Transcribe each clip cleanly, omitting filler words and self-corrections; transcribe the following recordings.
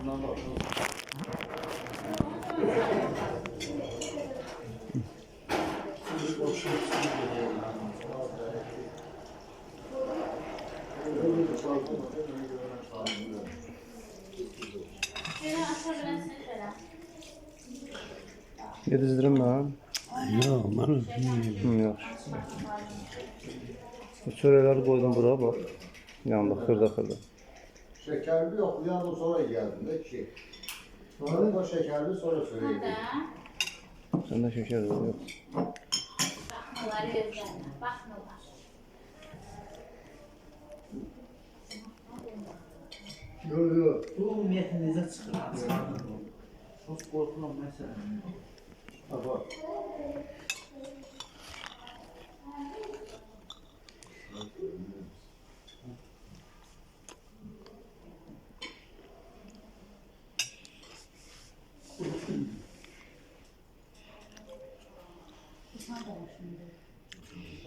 Bundan bak. Yedizdirim ben. Yox, mən özüm Yaxşı. Bu çörəkləri qoydum bura bax. Yanında xırda. Şekerli yok. Bir anda sonra geldin de ki. Sonra şekerli sonra söyleyeyim. Səndə şəkər yox. Baxmalar özlərinə, baxmırlar. Yok. Bu ümumiyyətlə necə çıxır? Çox qorxuram məsələn. Bak.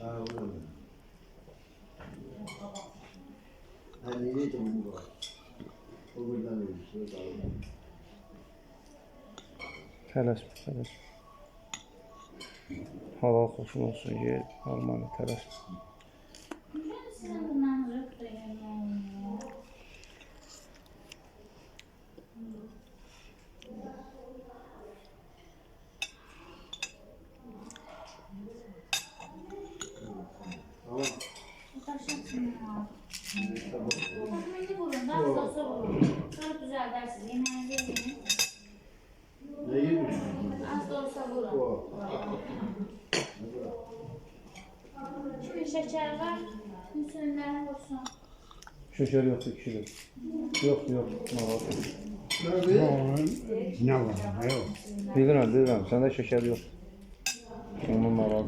Ha, öyle. Ha, niyeydi bu var? O buradan öyle. Tələsmə. Halal xoşun olsun, ye, almanı tələsmə. Sizin bundan rıqdır yeməyin. Tamam. Daşınsınlar. Tahmini vurun, daha olsa vurun. Sonra düzəldərsiniz, yeməğinizi yeyin. Neyi düşünüyorsun? Az da olsa vurun. O. Şimdi şeker var, insülinlerin olsun. Şəkər yoxdur, kişidir. Yoxdur, narahat. Nerede? nə var, yox. Bilirəm, səndə şəkər yoxdur. Onun narahat.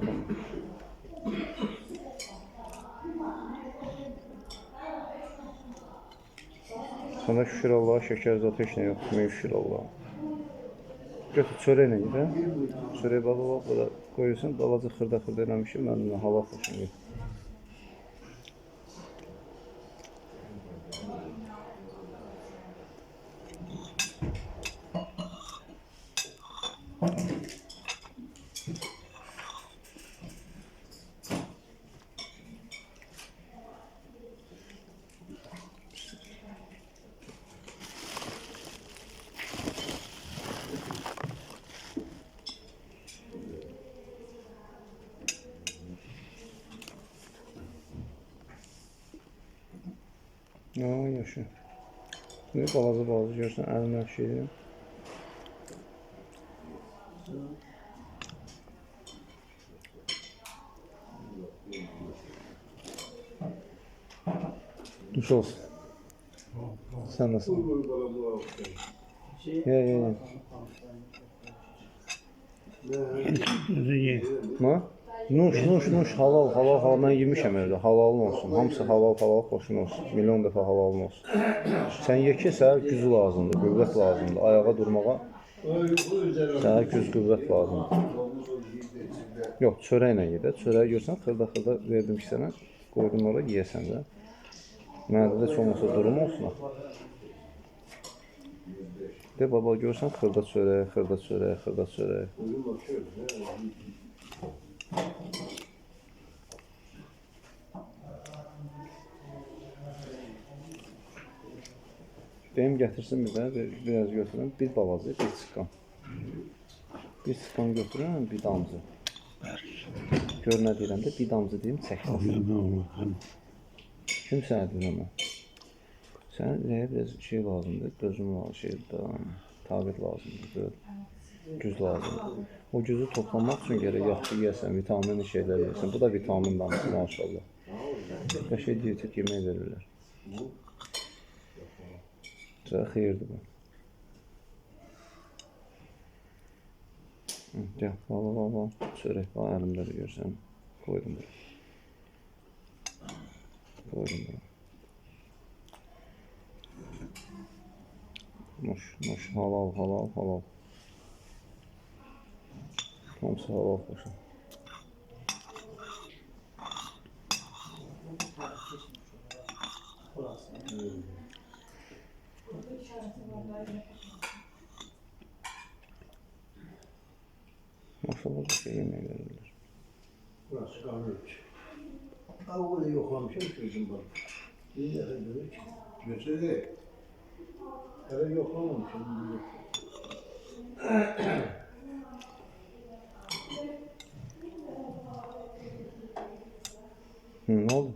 Səndə şükür Allaha şəkər zat heç nə yoxdur, min şükür Allaha. Götür çörəklə yedə. Çörək baba burada qoyursun, balaca xırda eləmişim, məndən halal xoşum yox. Yaşa. Ne balaca görsən, əlimə şeydir. Duş olsun. Sen nasıl? Ye. Özü ye. Ne? Nuş, halal, mən yemişəm evdə, halalın olsun. Hamısı halal, xoşun olsun. Milyon dəfə halalın olsun. Sən ye ki, sənə gücü lazımdır, qüvvət lazımdır. Ayağa durmağa sənə güc, qüvvət lazımdır. Yox, çörəklə ye də. Çörəyi görsən, xırda verdim ki sənə, qoydum oraya, yeyəsən də. Mədədə heç olmasa durum olsun. De baba, görsən, xırda çörək. Deyim gətirsin bir də, biraz götürün, bir balaca, bir çıxan. Bir çıxan götürün, bir damcı. Gör nə deyirəm də, bir damcı deyim, çəkməsin. Kim sənə deyirəm mən? Sənə biraz şey lazımdır, dözüm lazımdır, taqət lazımdır, güc lazımdır. O gücü toplamaq üçün gərək yaxşı yeyəsən, vitaminli şeylər yeyəsən. Bu da vitamin damcı, maşallah. Qəşəng dietik yemək verirlər. Sənə xeyirdir bu. Gəl, al. Çörək var, əlimdə də görsən. Qoydum bura. Nuş, halal. Hamısı halal xoşum. Maşallah bir şey yemək verirlər. Burası kanırmış. Tavuğu da yoklamışım sözüm bak. Bir defa dedik. Götürdü. Eve yoklamamışım. Ne oldu?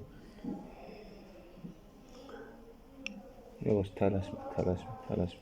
Yavaş tələsmə, tələsmə, tələsmə.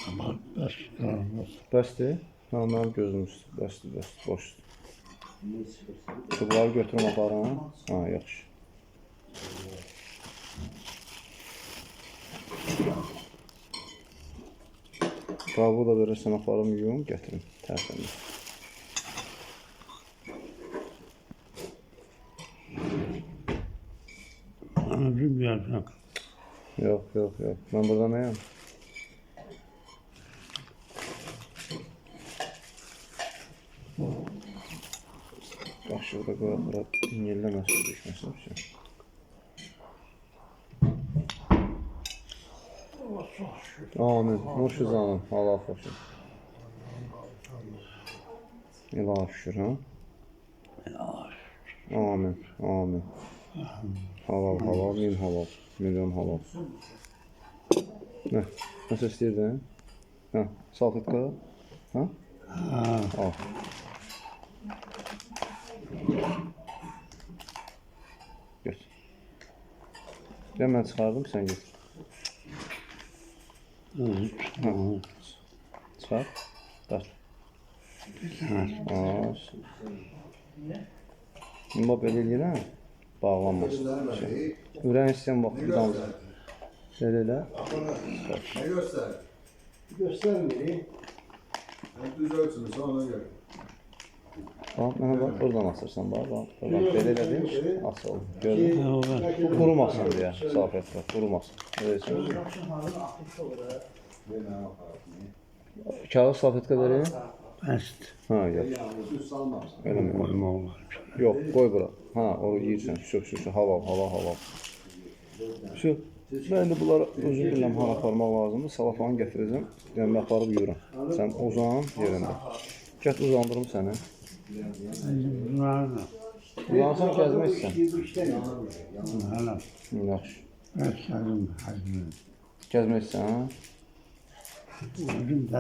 Ama bas kalmaz. Bəsdir? Ha, mənim gözüm üstü. Bəsdir, bəsdir, boşdur. Çubuqları götürüm aparım. Ha, yaxşı. Qabuğu da verirsən aparım, yuyum, gətirim. Tərtəmiz. Bana bilmiyorum. Yox, yox, yox. Mən burada nəyəm? Qaşığı da qoyaq, bura yelləməsin, düşməsin üçün. Amin. Nurşu canım, Allah xoşun. İlahi şükür, ha? Amin, amin. Halal, halal, min halal, milyon halal. Ne? Nasıl istəyirdin? Ha, salfetka? Ha? Al. Götür. Ben çıxardım, sən götür. Çıxar. Dart. Az. Amma belə eləyirəm, bağlanmasın. Ürəyin istəyən vaxt bir damla. Elə. Ne göster? Göstermeyi. Ben düz ölçünü sonra gör. Bax, mənə bax, buradan asırsan, bax, bax. Buradan belə elədim, asıl. Gördün? Bu qurumasın deyə, salfetka, qurumasın. Kağız salfetka vereyim. Best. Ha, yox. Düz salmazsın. Elə mi? Koyma olur. Yox, qoy bura. Ha, o yeyirsən, şu, halal, halal, halal. Şu, mən indi bunları özüm bilirəm, hara aparmaq lazımdır. Salafanı gətirəcəm, yəni aparıb yuyuram. Sən uzan yerində. Gət uzandırım səni. Var. Uzansan gəzmək istəyən. Hala. Yaxşı. Best kaldım. Hazır. Gəzmək istəyən, ha? Özüm de